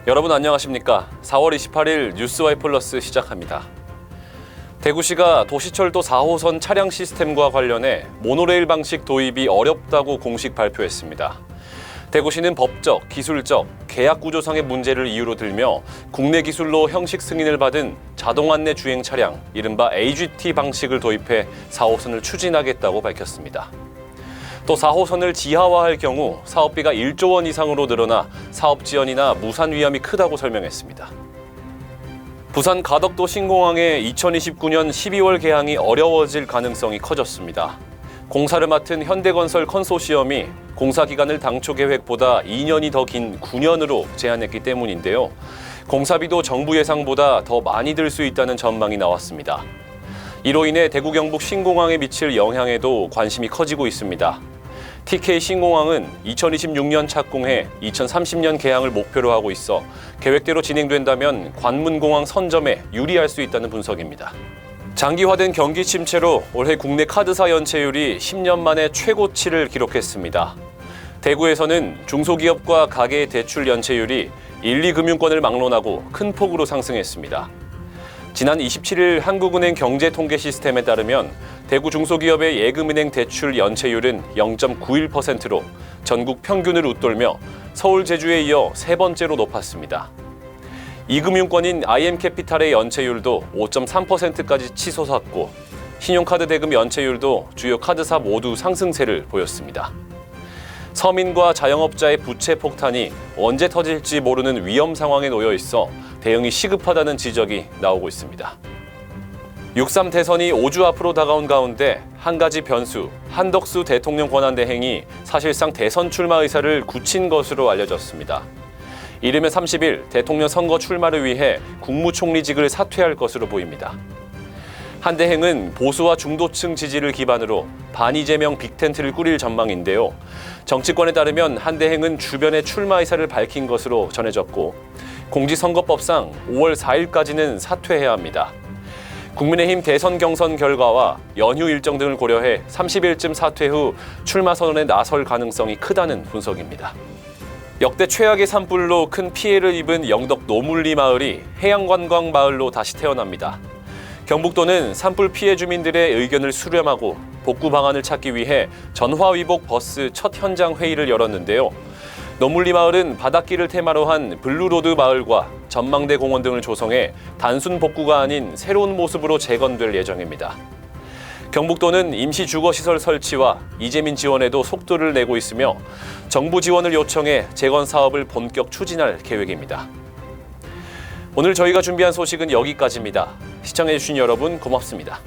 여러분 안녕하십니까? 4월 28일 뉴스와이 플러스 시작합니다. 대구시가 도시철도 4호선 차량 시스템과 관련해 모노레일 방식 도입이 어렵다고 공식 발표했습니다. 대구시는 법적, 기술적, 계약 구조상의 문제를 이유로 들며 국내 기술로 형식 승인을 받은 자동 안내 주행 차량, 이른바 AGT 방식을 도입해 4호선을 추진하겠다고 밝혔습니다. 또 4호선을 지하화할 경우 사업비가 1조 원 이상으로 늘어나 사업 지연이나 무산 위험이 크다고 설명했습니다. 부산 가덕도 신공항의 2029년 12월 개항이 어려워질 가능성이 커졌습니다. 공사를 맡은 현대건설 컨소시엄이 공사 기간을 당초 계획보다 2년이 더 긴 9년으로 제한했기 때문인데요. 공사비도 정부 예상보다 더 많이 들 수 있다는 전망이 나왔습니다. 이로 인해 대구 경북 신공항에 미칠 영향에도 관심이 커지고 있습니다. TK 신공항은 2026년 착공해 2030년 개항을 목표로 하고 있어 계획대로 진행된다면 관문공항 선점에 유리할 수 있다는 분석입니다. 장기화된 경기 침체로 올해 국내 카드사 연체율이 10년 만에 최고치를 기록했습니다. 대구에서는 중소기업과 가계의 대출 연체율이 1, 2금융권을 막론하고 큰 폭으로 상승했습니다. 지난 27일 한국은행 경제통계 시스템에 따르면 대구 중소기업의 예금은행 대출 연체율은 0.91%로 전국 평균을 웃돌며 서울, 제주에 이어 세 번째로 높았습니다. 이금융권인 IM캐피탈의 연체율도 5.3%까지 치솟았고 신용카드 대금 연체율도 주요 카드사 모두 상승세를 보였습니다. 서민과 자영업자의 부채 폭탄이 언제 터질지 모르는 위험 상황에 놓여 있어 대응이 시급하다는 지적이 나오고 있습니다. 6.3 대선이 5주 앞으로 다가온 가운데 한 가지 변수, 한덕수 대통령 권한대행이 사실상 대선 출마 의사를 굳힌 것으로 알려졌습니다. 이르면 30일 대통령 선거 출마를 위해 국무총리직을 사퇴할 것으로 보입니다. 한 대행은 보수와 중도층 지지를 기반으로 반이재명 빅텐트를 꾸릴 전망인데요. 정치권에 따르면 한 대행은 주변에 출마 의사를 밝힌 것으로 전해졌고 공직선거법상 5월 4일까지는 사퇴해야 합니다. 국민의힘 대선 경선 결과와 연휴 일정 등을 고려해 30일쯤 사퇴 후 출마 선언에 나설 가능성이 크다는 분석입니다. 역대 최악의 산불로 큰 피해를 입은 영덕 노물리 마을이 해양관광 마을로 다시 태어납니다. 경북도는 산불 피해 주민들의 의견을 수렴하고 복구 방안을 찾기 위해 전화위복 버스 첫 현장 회의를 열었는데요. 노물리 마을은 바닷길을 테마로 한 블루로드 마을과 전망대 공원 등을 조성해 단순 복구가 아닌 새로운 모습으로 재건될 예정입니다. 경북도는 임시 주거시설 설치와 이재민 지원에도 속도를 내고 있으며 정부 지원을 요청해 재건 사업을 본격 추진할 계획입니다. 오늘 저희가 준비한 소식은 여기까지입니다. 시청해주신 여러분 고맙습니다.